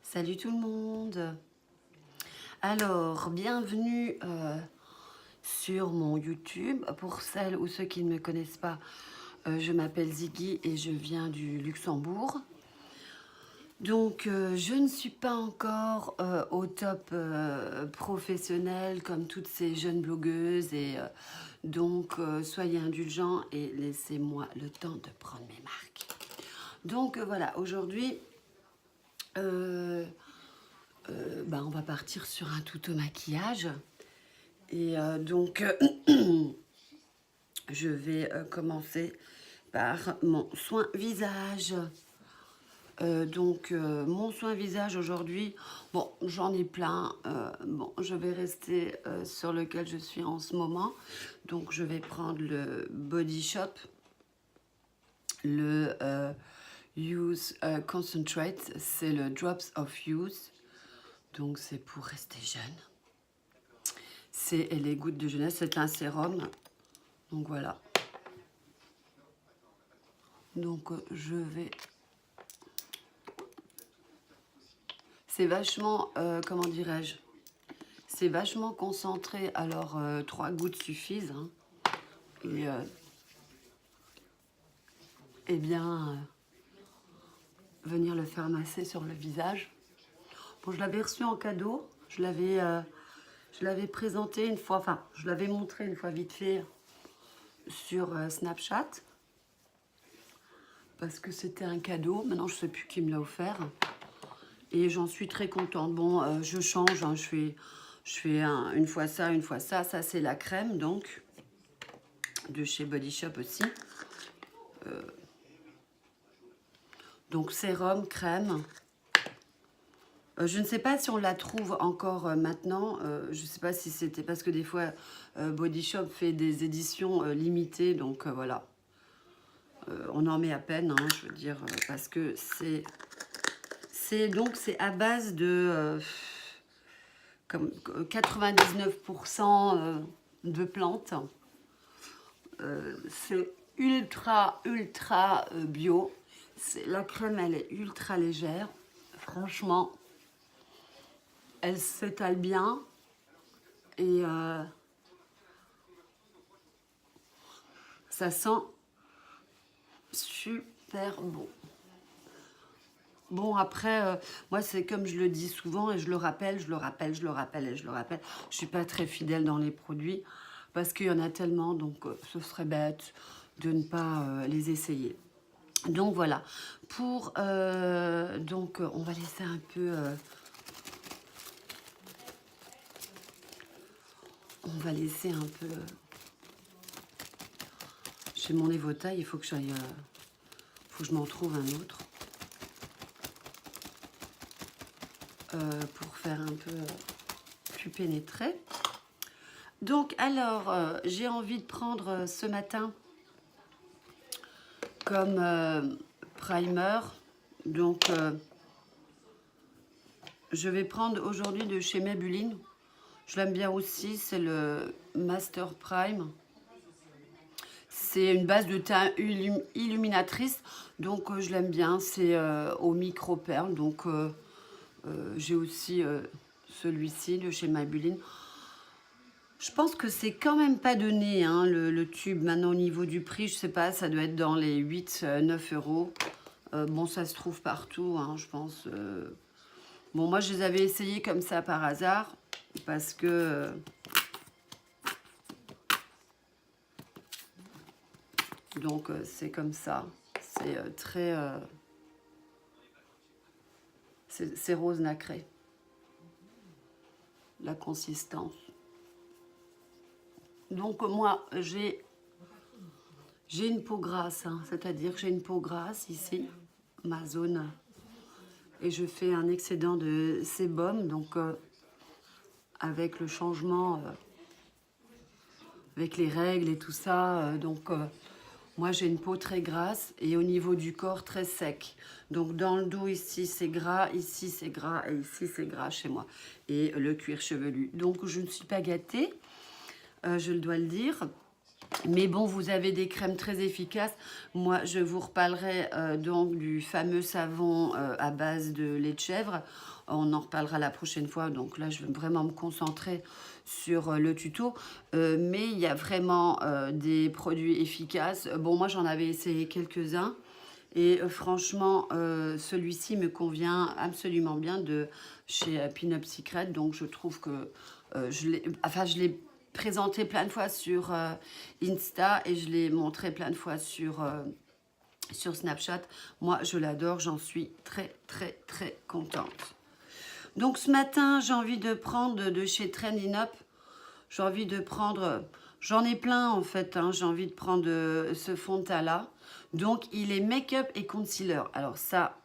Salut tout le monde. Alors, bienvenue sur mon YouTube. Pour celles ou ceux qui ne me connaissent pas, je m'appelle Ziggy et je viens du Luxembourg. Donc, je ne suis pas encore au top professionnel comme toutes ces jeunes blogueuses. Et donc, soyez indulgents et laissez-moi le temps de prendre mes marques. Donc, voilà, aujourd'hui... on va partir sur un tuto maquillage. Et je vais commencer par mon soin visage. Mon soin visage aujourd'hui, bon, j'en ai plein. Je vais rester sur lequel je suis en ce moment. Donc, je vais prendre le Body Shop, le Use Concentrate, c'est le Drops of Youth. Donc, c'est pour rester jeune. C'est les gouttes de jeunesse, c'est un sérum. Donc, voilà. Donc, je vais... C'est vachement, comment dirais-je? C'est vachement concentré. Alors, 3 gouttes suffisent. Hein. Et bien, venir le faire masser sur le visage. Bon, je l'avais reçu en cadeau. Je l'avais présenté une fois, enfin, je l'avais montré une fois vite fait sur Snapchat. Parce que c'était un cadeau. Maintenant, je ne sais plus qui me l'a offert. Et j'en suis très contente. Bon, je change. Hein, je fais une fois ça, une fois ça. Ça, c'est la crème, donc, de chez Body Shop aussi. Donc, sérum, crème. Je ne sais pas si on la trouve encore maintenant. Je ne sais pas si c'était... Parce que des fois, Body Shop fait des éditions limitées. Donc, voilà. On en met à peine, hein, je veux dire, parce que c'est à base de comme 99% de plantes. C'est ultra bio. La crème, elle est ultra légère. Franchement, elle s'étale bien et ça sent super bon. Bon, après, moi, c'est comme je le dis souvent et je le rappelle. Je suis pas très fidèle dans les produits parce qu'il y en a tellement, donc ce serait bête de ne pas les essayer. Donc, voilà. On va laisser un peu... Chez mon éventail, il faut que j'aille... faut que je m'en trouve un autre. Pour faire un peu plus pénétré. Donc, alors, j'ai envie de prendre ce matin comme primer. Donc, je vais prendre aujourd'hui de chez Maybelline. Je l'aime bien aussi, c'est le Master Prime. C'est une base de teint illuminatrice, donc je l'aime bien. C'est au micro-perles, donc j'ai aussi celui-ci de chez Maybelline. Je pense que c'est quand même pas donné, hein, le tube. Maintenant, au niveau du prix, je sais pas, ça doit être dans les 8-9 euros. Bon, ça se trouve partout, hein, je pense. Bon, moi, je les avais essayés comme ça par hasard, parce que... donc, c'est comme ça. C'est très... c'est rose nacré. La consistance. Donc, moi, j'ai une peau grasse, hein, c'est-à-dire que j'ai une peau grasse ici, ma zone. Et je fais un excédent de sébum, donc avec le changement, avec les règles et tout ça, moi j'ai une peau très grasse et au niveau du corps très sec. Donc dans le dos ici c'est gras, ici c'est gras et ici c'est gras chez moi. Et le cuir chevelu. Donc je ne suis pas gâtée, je dois le dire. Mais bon, vous avez des crèmes très efficaces. Moi, je vous reparlerai donc du fameux savon à base de lait de chèvre. On en reparlera la prochaine fois. Donc là, je vais vraiment me concentrer sur le tuto. Mais il y a vraiment des produits efficaces. Bon, moi, j'en avais essayé quelques-uns. Et franchement, celui-ci me convient absolument bien de chez Pin Up Secret. Donc, je trouve que je l'ai présenté plein de fois sur Insta et je l'ai montré plein de fois sur Snapchat. Moi, je l'adore. J'en suis très, très, très contente. Donc, ce matin, j'ai envie de prendre de chez Trending Up. J'ai envie de prendre... J'en ai plein, en fait. Hein, j'ai envie de prendre ce fond de teint-là. Donc, il est make-up et concealer. Alors ça,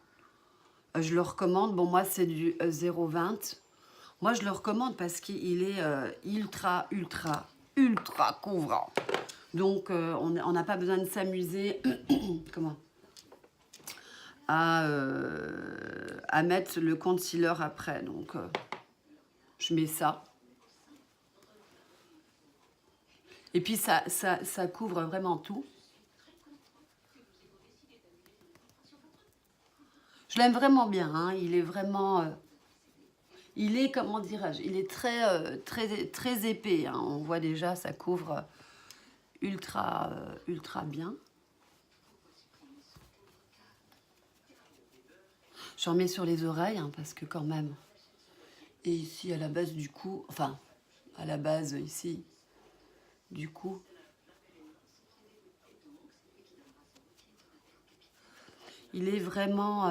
je le recommande. Bon, moi, c'est du 0,20. Moi, je le recommande parce qu'il est ultra, ultra, ultra couvrant. Donc, on n'a pas besoin de s'amuser comment à mettre le concealer après. Donc, je mets ça. Et puis, ça couvre vraiment tout. Je l'aime vraiment bien, hein. Il est vraiment... il est, comment dirais-je, il est très, très, très épais. Hein. On voit déjà, ça couvre ultra, ultra bien. J'en mets sur les oreilles, hein, parce que quand même... Et ici, à la base du cou, enfin, à la base ici, du cou... Il est vraiment...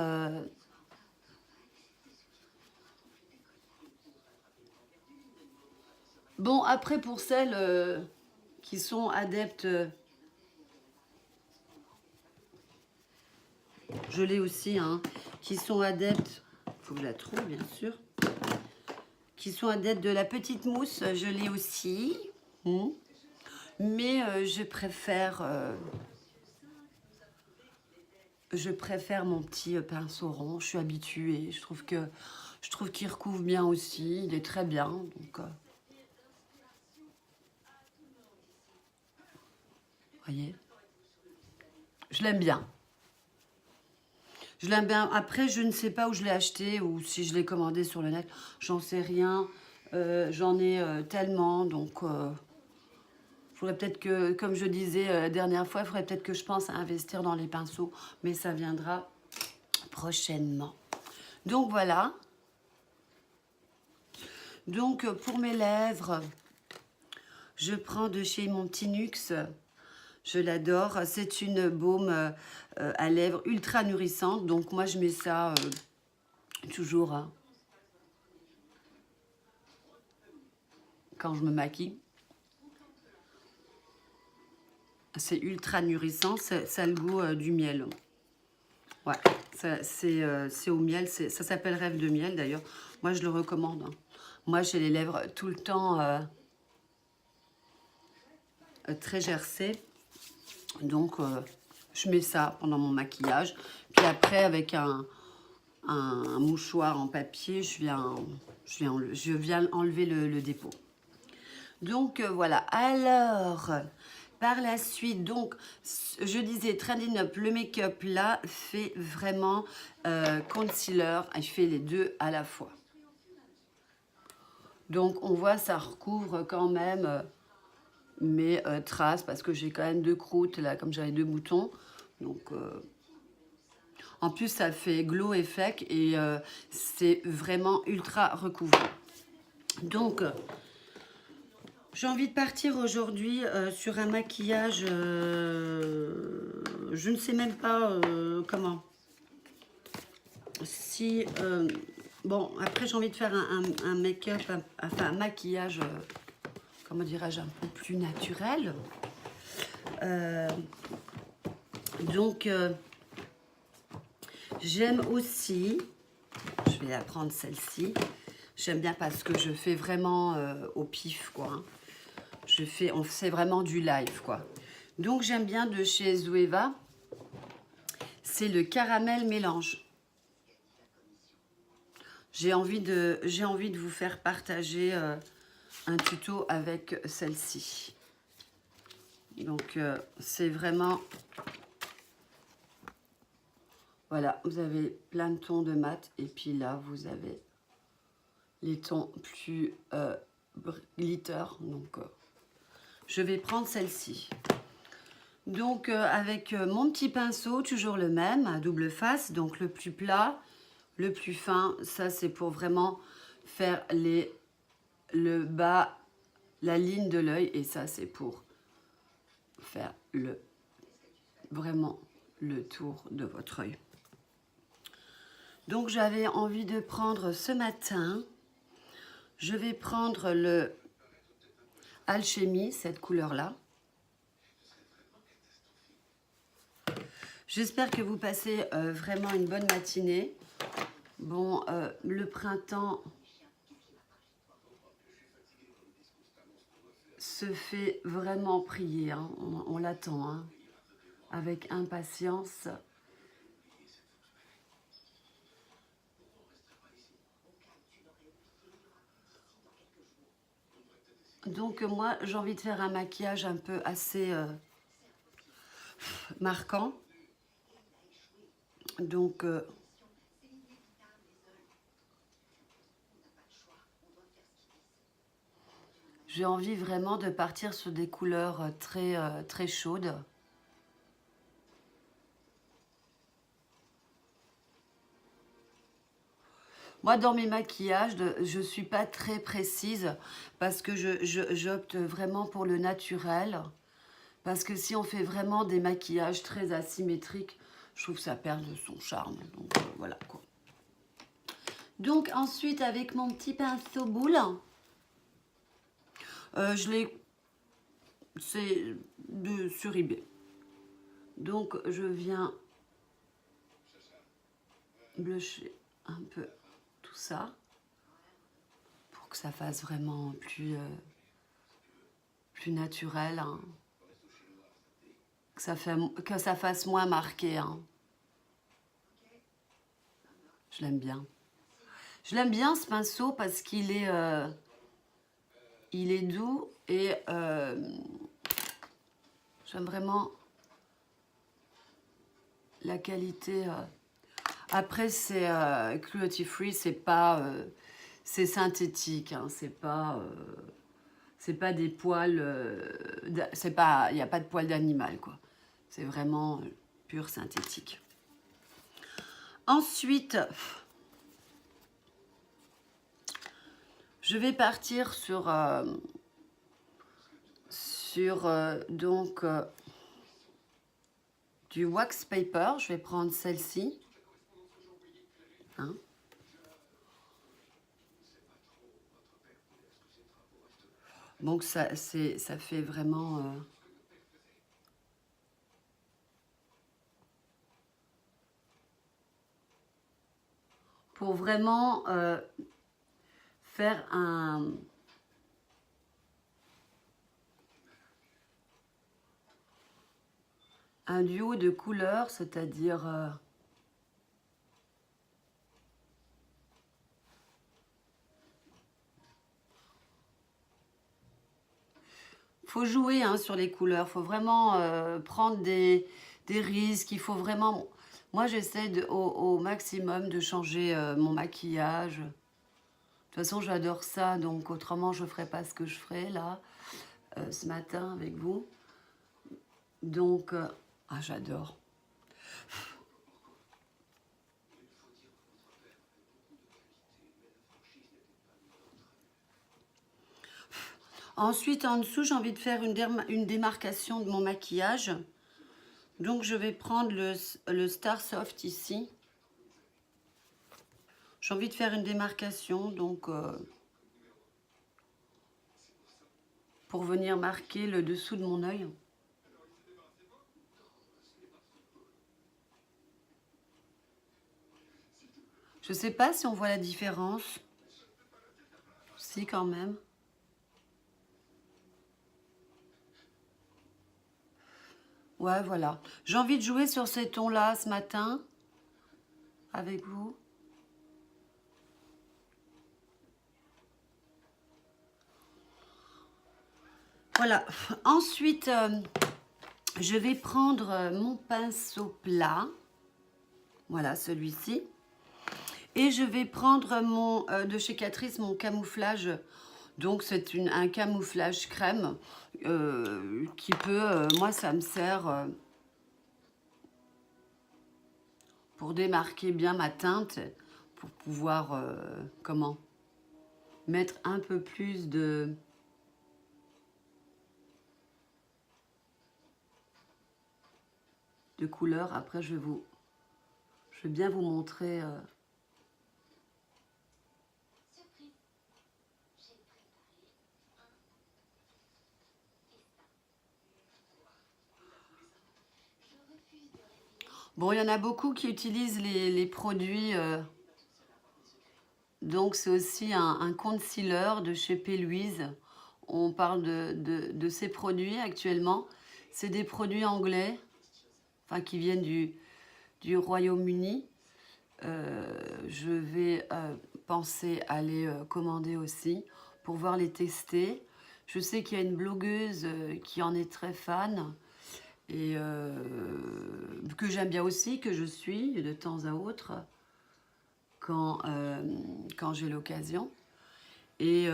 Bon, après, pour celles qui sont adeptes... je l'ai aussi, hein, qui sont adeptes... Il faut que je la trouve, bien sûr. Qui sont adeptes de la petite mousse, je l'ai aussi. Mais je préfère... mon petit pinceau rond. Je suis habituée. Je trouve qu'il recouvre bien aussi. Il est très bien. Donc, voyez, je l'aime bien. Je l'aime bien. Après, je ne sais pas où je l'ai acheté ou si je l'ai commandé sur le net. J'en sais rien. J'en ai tellement. Donc, faudrait peut-être que, comme je disais la dernière fois, il faudrait peut-être que je pense à investir dans les pinceaux. Mais ça viendra prochainement. Donc, voilà. Donc, pour mes lèvres, je prends de chez mon petit Nuxe. Je l'adore. C'est une baume à lèvres ultra nourrissante. Donc, moi, je mets ça toujours hein, quand je me maquille. C'est ultra nourrissant. Ça a le goût du miel. Ouais, c'est au miel. Ça s'appelle Rêve de miel, d'ailleurs. Moi, je le recommande. Hein. Moi, j'ai les lèvres tout le temps très gercées. Donc, je mets ça pendant mon maquillage. Puis après, avec un mouchoir en papier, je viens enlever le dépôt. Donc, voilà. Alors, par la suite, donc, je disais, Trending Up, le make-up, là, fait vraiment concealer. Il fait les deux à la fois. Donc, on voit, ça recouvre quand même... mes traces parce que j'ai quand même 2 croûtes là comme j'avais 2 boutons donc en plus ça fait glow effect et c'est vraiment ultra recouvrant. Donc j'ai envie de partir aujourd'hui sur un maquillage je ne sais même pas comment si bon après j'ai envie de faire un make-up enfin un maquillage comment dirais-je, un peu plus naturel. Donc, j'aime aussi, je vais la prendre celle-ci, j'aime bien parce que je fais vraiment au pif, quoi. Hein. On fait vraiment du live, quoi. Donc, j'aime bien de chez Zoeva, c'est le caramel mélange. J'ai envie de vous faire partager... un tuto avec celle-ci. Donc, c'est vraiment... Voilà, vous avez plein de tons de mat. Et puis là, vous avez les tons plus glitter. Donc, je vais prendre celle-ci. Donc, avec mon petit pinceau, toujours le même, à double face. Donc, le plus plat, le plus fin. Ça, c'est pour vraiment faire le bas, la ligne de l'œil. Et ça, c'est pour faire vraiment le tour de votre œil. Donc, j'avais envie de prendre ce matin... Je vais prendre le Alchimie, cette couleur-là. J'espère que vous passez vraiment une bonne matinée. Bon, le printemps se fait vraiment prier. Hein. On l'attend hein, avec impatience. Donc moi, j'ai envie de faire un maquillage un peu assez marquant. Donc, j'ai envie vraiment de partir sur des couleurs très chaudes. Moi, dans mes maquillages, je ne suis pas très précise parce que j'opte vraiment pour le naturel. Parce que si on fait vraiment des maquillages très asymétriques, je trouve que ça perd de son charme. Donc, voilà quoi. Donc, ensuite, avec mon petit pinceau boule, c'est sur eBay. Donc, je viens blusher un peu tout ça pour que ça fasse vraiment plus naturel. Hein. Que ça fasse moins marqué. Hein. Je l'aime bien. Je l'aime bien ce pinceau parce qu'il est, doux et j'aime vraiment la qualité. Après, c'est cruelty free, c'est pas, c'est synthétique, hein, c'est pas des poils, c'est pas, il n'y a pas de poils d'animal quoi. C'est vraiment pur synthétique. Ensuite, je vais partir sur donc du wax paper. Je vais prendre celle-ci. Hein. Donc ça fait vraiment pour vraiment faire un duo de couleurs, c'est-à-dire faut jouer hein, sur les couleurs, faut vraiment prendre des risques, il faut vraiment... Moi, j'essaie au maximum de changer mon maquillage. De toute façon, j'adore ça, donc autrement, je ne ferais pas ce que je ferais là, ce matin avec vous. Donc, j'adore. Ensuite, en dessous, j'ai envie de faire une démarcation de mon maquillage. Donc, je vais prendre le Star Soft ici. J'ai envie de faire une démarcation, donc pour venir marquer le dessous de mon œil. Je ne sais pas si on voit la différence. Si, quand même. Ouais, voilà. J'ai envie de jouer sur ces tons-là ce matin avec vous. Voilà. Ensuite, je vais prendre mon pinceau plat. Voilà, celui-ci. Et je vais prendre mon de chez Catrice, mon camouflage. Donc, c'est un camouflage crème qui peut... moi, ça me sert pour démarquer bien ma teinte, pour pouvoir, comment, mettre un peu plus de couleur. Après, je vais bien vous montrer... Bon, il y en a beaucoup qui utilisent les produits. Donc, c'est aussi un concealer de chez P. Louise. On parle de ces produits actuellement. C'est des produits anglais, enfin qui viennent du Royaume-Uni. Je vais penser à les commander aussi pour voir les tester. Je sais qu'il y a une blogueuse qui en est très fan. Et que j'aime bien aussi, que je suis de temps à autre quand j'ai l'occasion. Et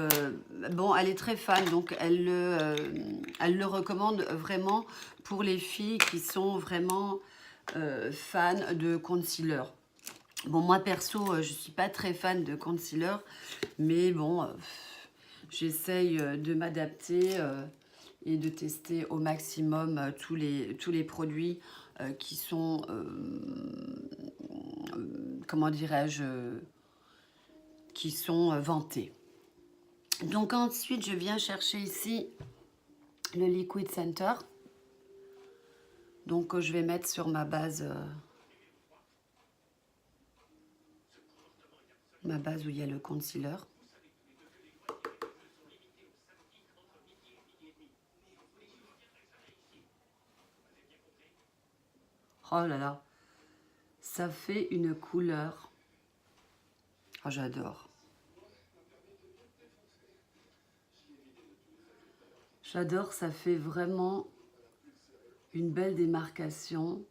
bon, elle est très fan, donc elle le recommande vraiment pour les filles qui sont vraiment fans de concealer. Bon, moi perso, je suis pas très fan de concealer, mais bon, j'essaye de m'adapter et de tester au maximum tous les produits qui sont, comment dirais-je, qui sont vantés. Donc ensuite, je viens chercher ici le Liquid Center. Donc je vais mettre sur ma base où il y a le concealer. Oh là là, ça fait une couleur. Oh, j'adore. J'adore, ça fait vraiment une belle démarcation.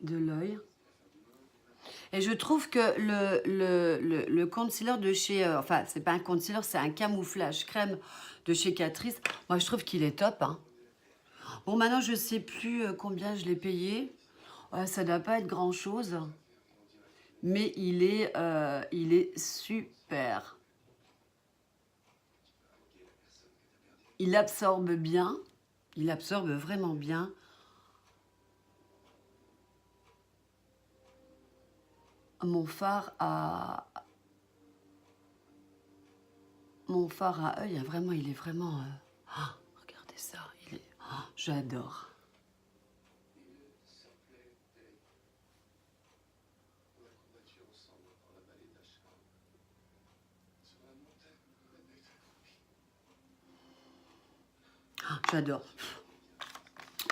De l'œil. Et je trouve que le concealer de chez... enfin, c'est pas un concealer, c'est un camouflage crème de chez Catrice. Moi, je trouve qu'il est top. Hein. Bon, maintenant, je sais plus combien je l'ai payé. Ça ne doit pas être grand-chose. Mais il est super. Il absorbe bien. Il absorbe vraiment bien. Mon fard à œil, vraiment, il est vraiment... oh, regardez ça, oh, j'adore. Oh, j'adore.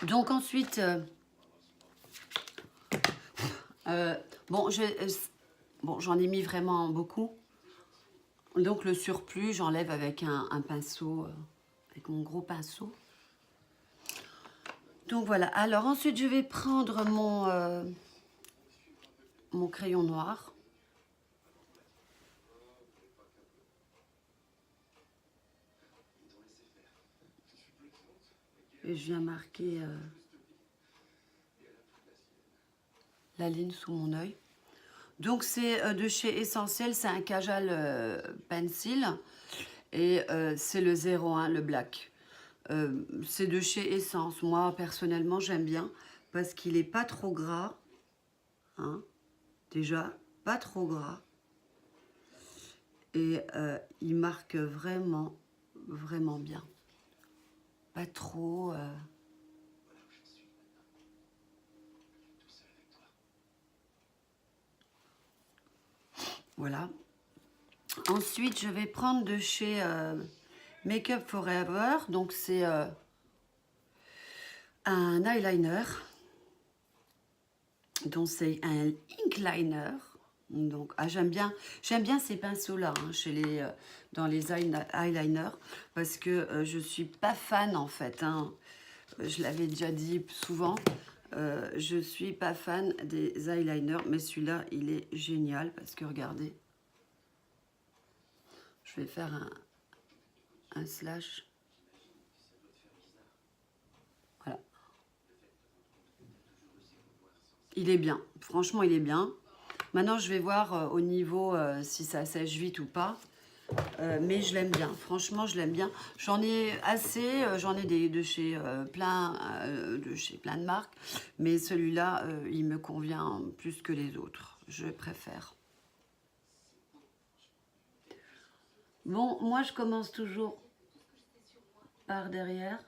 Donc ensuite, bon, j'en ai mis vraiment beaucoup. Donc le surplus, j'enlève avec un pinceau, avec mon gros pinceau. Donc voilà. Alors ensuite, je vais prendre mon crayon noir. Et je viens marquer la ligne sous mon œil. Donc c'est de chez Essentiel, c'est un Kajal Pencil. Et c'est le 01, le black. C'est de chez Essence. Moi, personnellement, j'aime bien parce qu'il n'est pas trop gras. Hein, déjà, pas trop gras. Et il marque vraiment, vraiment bien. Pas trop... Voilà. Ensuite, je vais prendre de chez Make Up Forever. Donc, c'est un eyeliner. Donc c'est un ink liner. Donc j'aime bien ces pinceaux là chez les dans les eyeliners parce que je suis pas fan en fait. Hein. Je l'avais déjà dit souvent. Je suis pas fan des eyeliners, mais celui-là il est génial parce que regardez. Je vais faire un slash. Voilà. Il est bien. Franchement, il est bien. Maintenant, je vais voir au niveau si ça sèche vite ou pas. Mais je l'aime bien. Franchement, je l'aime bien. J'en ai assez. J'en ai de chez plein de marques. Mais celui-là, il me convient plus que les autres. Je préfère. Bon, moi, je commence toujours par derrière.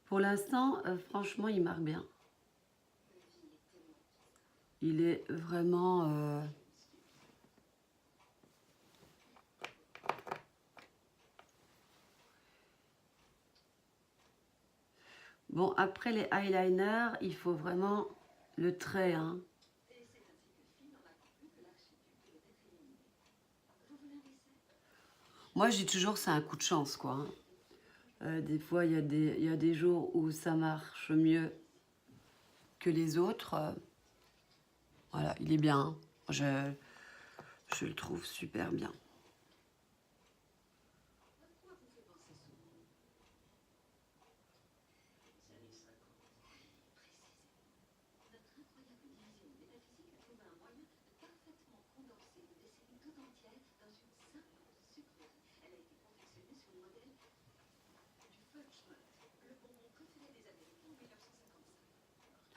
Pour l'instant, franchement, il marque bien. Il est vraiment... Bon, après les eyeliners, il faut vraiment le trait. Hein. Moi, je dis toujours c'est un coup de chance, quoi. Hein. Des fois, il y a des jours où ça marche mieux que les autres. Voilà, il est bien. Hein. Je le trouve super bien.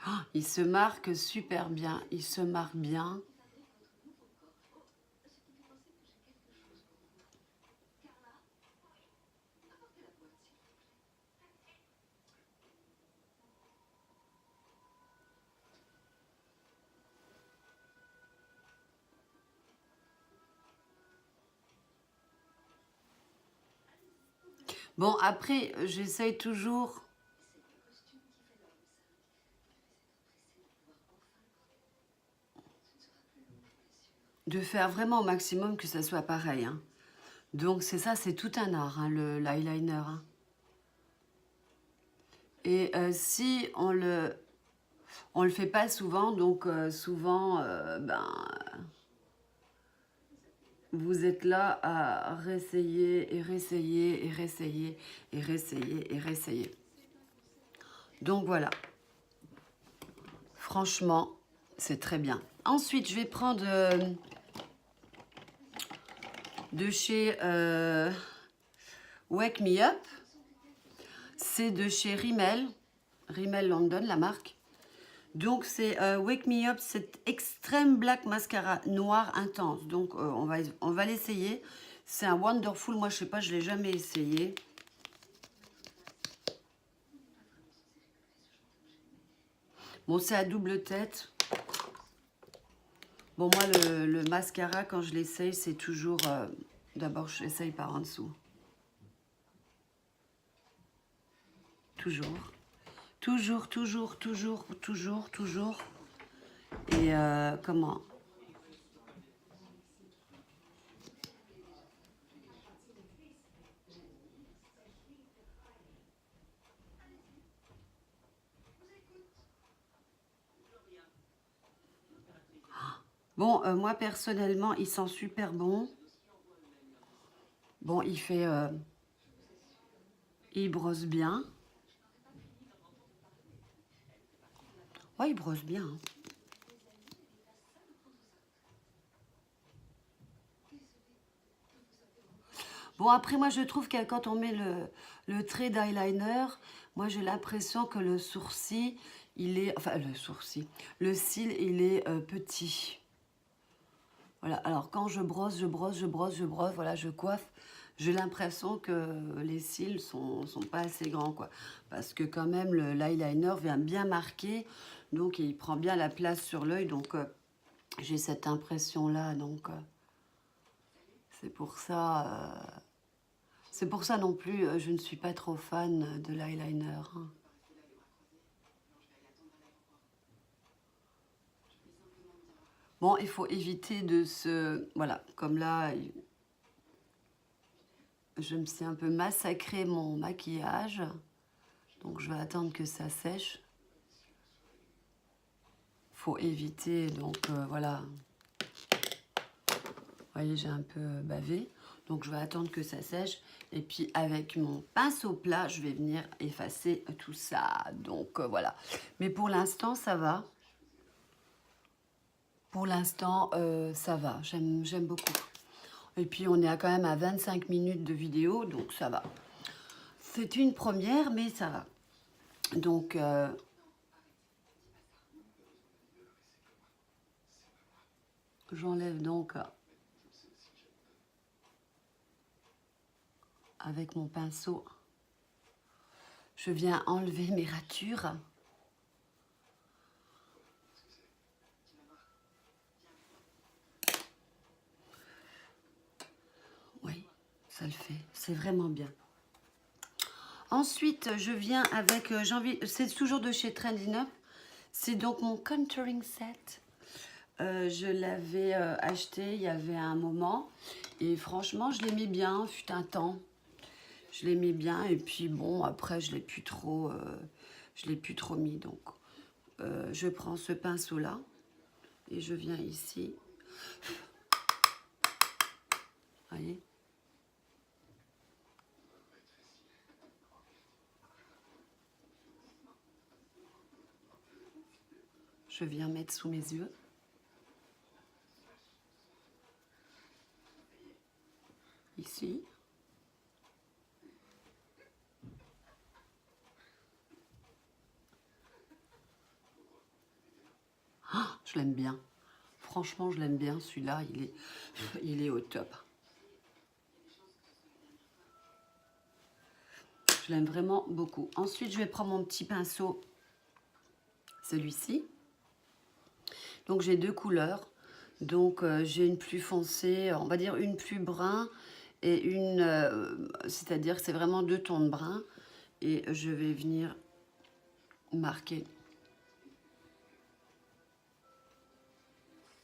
Oh, il se marque super bien. Il se marque bien. Bon, après, j'essaye toujours de faire vraiment au maximum que ça soit pareil. Hein. Donc, c'est ça, c'est tout un art, hein, l'eyeliner. Hein. Et si on le fait pas souvent, donc souvent, vous êtes là à réessayer et réessayer et réessayer et réessayer et réessayer. Donc voilà. Franchement, c'est très bien. Ensuite, je vais prendre de chez Wake Me Up. C'est de chez Rimmel. Rimmel London, la marque. Donc, c'est Wake Me Up, c'est Extreme Black Mascara noir intense. Donc, on va l'essayer. C'est un Wonderful. Moi, je sais pas, je l'ai jamais essayé. Bon, c'est à double tête. Bon, moi, le mascara, quand je l'essaye, c'est toujours... D'abord, je l'essaye par en dessous. Toujours. Toujours, toujours, toujours, toujours, toujours. Et comment? Bon, moi, personnellement, il sent super bon. Bon, il fait... il brosse bien. Ouais, il brosse bien. Hein. Bon, après, moi, je trouve que quand on met le trait d'eyeliner, moi, j'ai l'impression que le sourcil, il est... Enfin, le sourcil. Le cil, il est petit. Voilà, alors quand je brosse, voilà, je coiffe. j'ai l'impression que les cils sont pas assez grands, quoi. Parce que quand même, l'eyeliner vient bien marquer, donc il prend bien la place sur l'œil, donc j'ai cette impression-là, donc c'est pour ça... c'est pour ça non plus, je ne suis pas trop fan de l'eyeliner. Hein. Bon, il faut éviter de se... Voilà, comme là, je me suis un peu massacré mon maquillage. Donc, je vais attendre que ça sèche. Faut éviter, donc voilà. Vous voyez, j'ai un peu bavé. Donc, je vais attendre que ça sèche. Et puis, avec mon pinceau plat, je vais venir effacer tout ça. Donc, voilà. Mais pour l'instant, ça va. Pour l'instant, ça va. J'aime beaucoup. Et puis, on est quand même à 25 minutes de vidéo. Donc, ça va. C'est une première, mais ça va. Donc, j'enlève donc avec mon pinceau. Je viens enlever mes ratures. Oui, ça le fait. C'est vraiment bien. Ensuite, je viens avec, c'est toujours de chez Trendy Up. C'est donc mon contouring set. Je l'avais acheté il y avait un moment. Et franchement, je l'aimais bien, fut un temps. Je l'aimais bien. Et puis bon, après, je ne l'ai plus trop mis. Donc, je prends ce pinceau-là. Et je viens ici. Vous voyez ? Je viens mettre sous mes yeux. Ici. Oh, je l'aime bien. Franchement, je l'aime bien. Celui-là, il est au top. Je l'aime vraiment beaucoup. Ensuite, je vais prendre mon petit pinceau, celui-ci. Donc, j'ai deux couleurs. Donc, j'ai une plus foncée, on va dire une plus brun et une... c'est-à-dire que c'est vraiment deux tons de brun. Et je vais venir marquer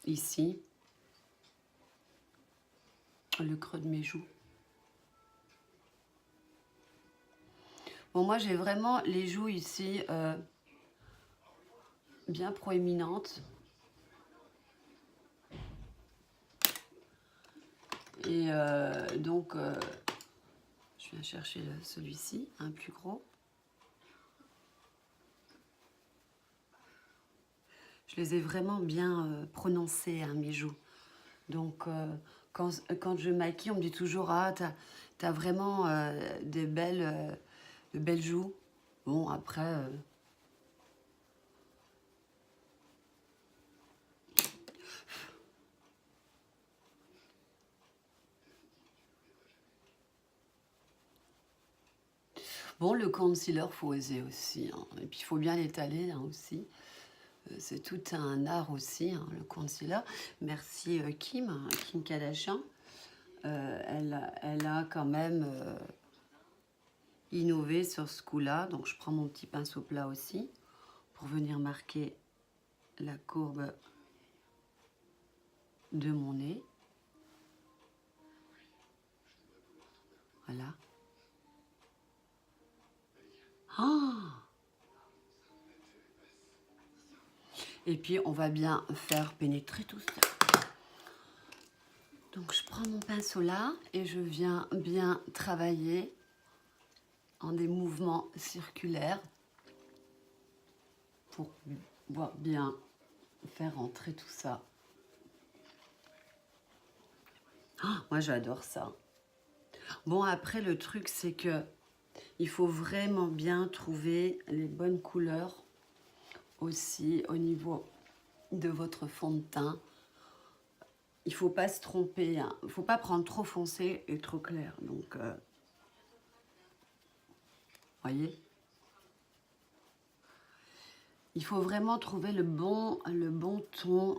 ici le creux de mes joues. Bon, moi, j'ai vraiment les joues ici bien proéminentes. Et donc, je viens chercher celui-ci, un plus gros. Je les ai vraiment bien prononcés, hein, mes joues. Donc, quand je maquille, on me dit toujours « Ah, t'as vraiment de belles joues. » Bon, après... Bon, le concealer, faut oser aussi. Hein. Et puis, il faut bien l'étaler hein, aussi. C'est tout un art aussi, hein, le concealer. Merci Kim Kardashian. Elle a quand même innové sur ce coup-là. Donc, je prends mon petit pinceau plat aussi pour venir marquer la courbe de mon nez. Voilà. Ah! Et puis, on va bien faire pénétrer tout ça. Donc, je prends mon pinceau là et je viens bien travailler en des mouvements circulaires pour bien faire entrer tout ça. Oh, moi, j'adore ça. Bon, après, le truc, c'est que il faut vraiment bien trouver les bonnes couleurs aussi au niveau de votre fond de teint. il faut pas se tromper, hein. Il faut pas prendre trop foncé et trop clair. Donc, voyez, il faut vraiment trouver le bon ton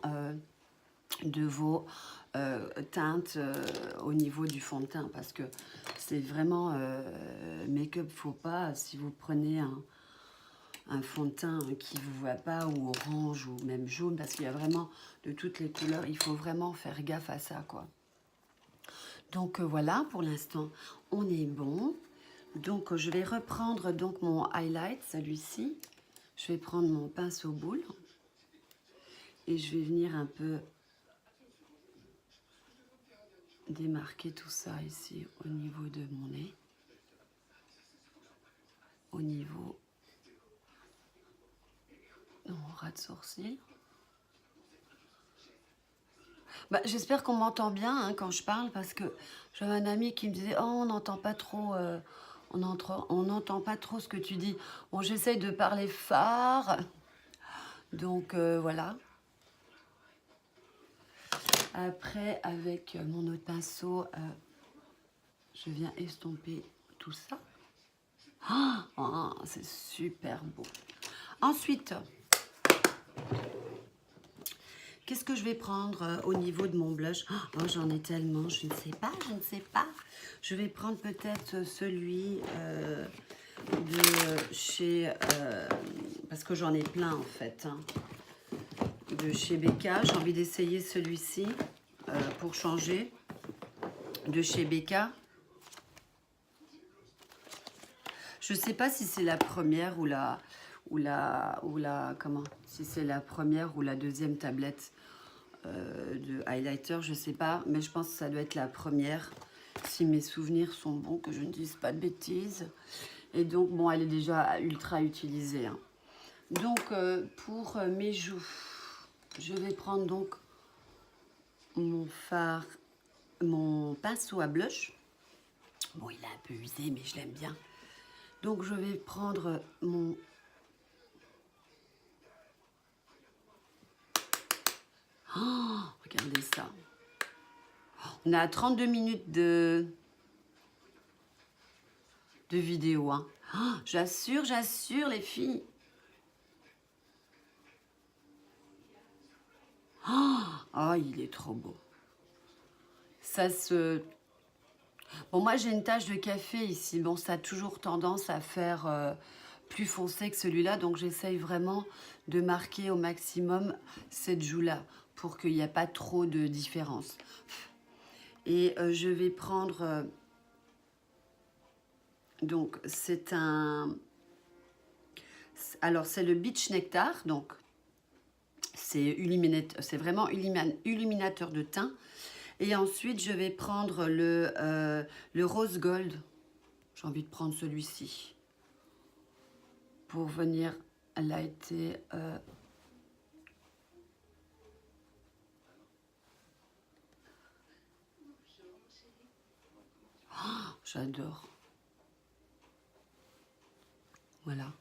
de vos teintes au niveau du fond de teint, parce que c'est vraiment make-up, faut pas, si vous prenez un fond de teint qui ne vous va pas, ou orange, ou même jaune, parce qu'il y a vraiment de toutes les couleurs, il faut vraiment faire gaffe à ça, quoi. Donc voilà, pour l'instant, on est bon. Donc je vais reprendre donc mon highlight, celui-ci. Je vais prendre mon pinceau boule et je vais venir un peu démarquer tout ça ici au niveau de mon nez, au niveau de mon ras de sourcil. Bah, j'espère qu'on m'entend bien hein, quand je parle, parce que j'avais un ami qui me disait « Oh, on n'entend pas trop, on n'entend pas trop ce que tu dis. » Bon, j'essaye de parler fort, donc voilà. Après, avec mon autre pinceau, je viens estomper tout ça. Oh, c'est super beau. Ensuite, qu'est-ce que je vais prendre au niveau de mon blush? Oh, j'en ai tellement, je ne sais pas, je ne sais pas. Je vais prendre peut-être celui de chez... parce que j'en ai plein en fait. Hein, de chez Becca. J'ai envie d'essayer celui-ci pour changer. De chez Becca. Je ne sais pas si c'est la première comment, si c'est la première ou la deuxième tablette de highlighter, je ne sais pas, mais je pense que ça doit être la première, si mes souvenirs sont bons, que je ne dise pas de bêtises. Et donc, bon, elle est déjà ultra utilisée. Hein. Donc, pour mes joues, je vais prendre donc mon fard, mon pinceau à blush. Bon, il est un peu usé, mais je l'aime bien. Donc, je vais prendre mon... Oh, regardez ça. On a 32 minutes de vidéo. Hein. Oh, j'assure, les filles. Oh, il est trop beau. Ça se... Bon, moi, j'ai une tache de café ici. Bon, ça a toujours tendance à faire plus foncé que celui-là. Donc, j'essaye vraiment de marquer au maximum cette joue-là pour qu'il n'y ait pas trop de différence. Et je vais prendre... donc, c'est un... Alors, c'est le Beach Nectar. Donc, c'est vraiment illuminateur de teint. Et ensuite, je vais prendre le Rose Gold. J'ai envie de prendre celui-ci pour venir lighter. Oh, j'adore. Voilà.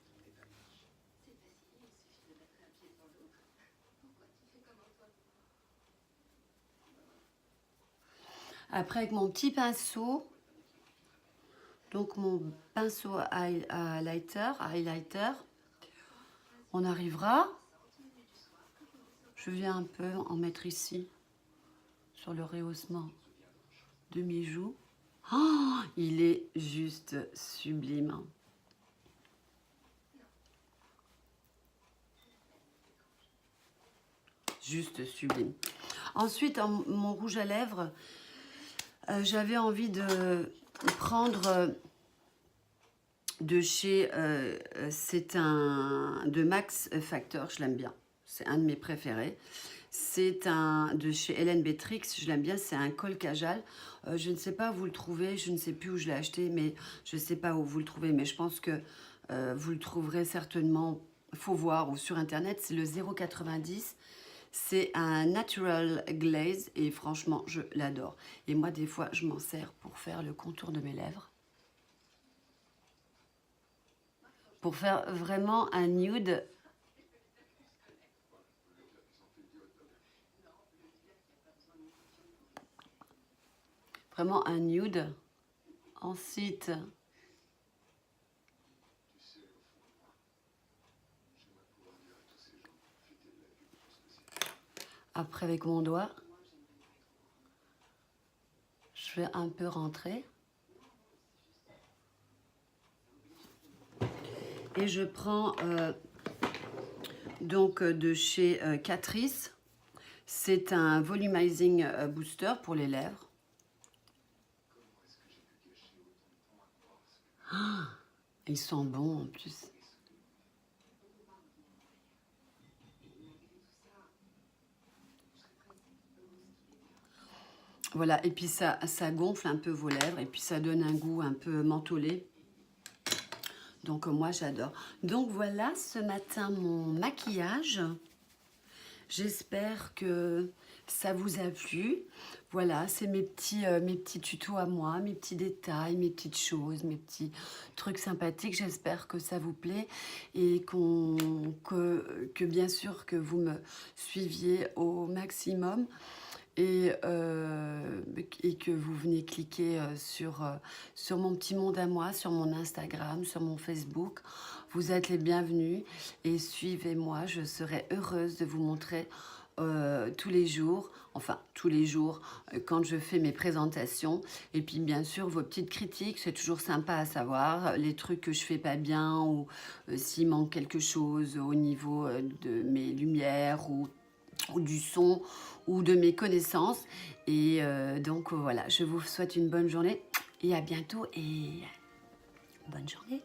Après, avec mon petit pinceau, donc mon pinceau à highlighter, on arrivera. Je viens un peu en mettre ici, sur le rehaussement de mes joues. Oh, il est juste sublime. Juste sublime. Ensuite, mon rouge à lèvres, j'avais envie de prendre de chez... c'est un de Max Factor, je l'aime bien. C'est un de mes préférés. C'est un de chez Hélène Beatrix, je l'aime bien, c'est un col cajal. Je ne sais pas où vous le trouvez, je ne sais plus où je l'ai acheté, mais je ne sais pas où vous le trouvez, mais je pense que vous le trouverez certainement, il faut voir, ou sur internet, c'est le 0,90. C'est un natural glaze et franchement, je l'adore. Et moi, des fois, je m'en sers pour faire le contour de mes lèvres. Pour faire vraiment un nude. vraiment un nude. Ensuite, après avec mon doigt, je fais un peu rentrer. Et je prends donc de chez Catrice. C'est un volumizing booster pour les lèvres. Ah, ils sont bons en plus. Voilà, et puis ça gonfle un peu vos lèvres et puis ça donne un goût un peu mentholé. Donc moi j'adore. Donc voilà ce matin mon maquillage. J'espère que ça vous a plu. Voilà, c'est mes petits tutos à moi, mes petits détails, mes petites choses, mes petits trucs sympathiques. J'espère que ça vous plaît et que bien sûr que vous me suiviez au maximum. Et que vous venez cliquer sur mon petit monde à moi, sur mon Instagram, sur mon Facebook. Vous êtes les bienvenus et suivez-moi, je serai heureuse de vous montrer tous les jours, quand je fais mes présentations. Et puis bien sûr, vos petites critiques, c'est toujours sympa à savoir, les trucs que je fais pas bien ou s'il manque quelque chose au niveau de mes lumières ou du son ou de mes connaissances. Et donc voilà, je vous souhaite une bonne journée et à bientôt et bonne journée.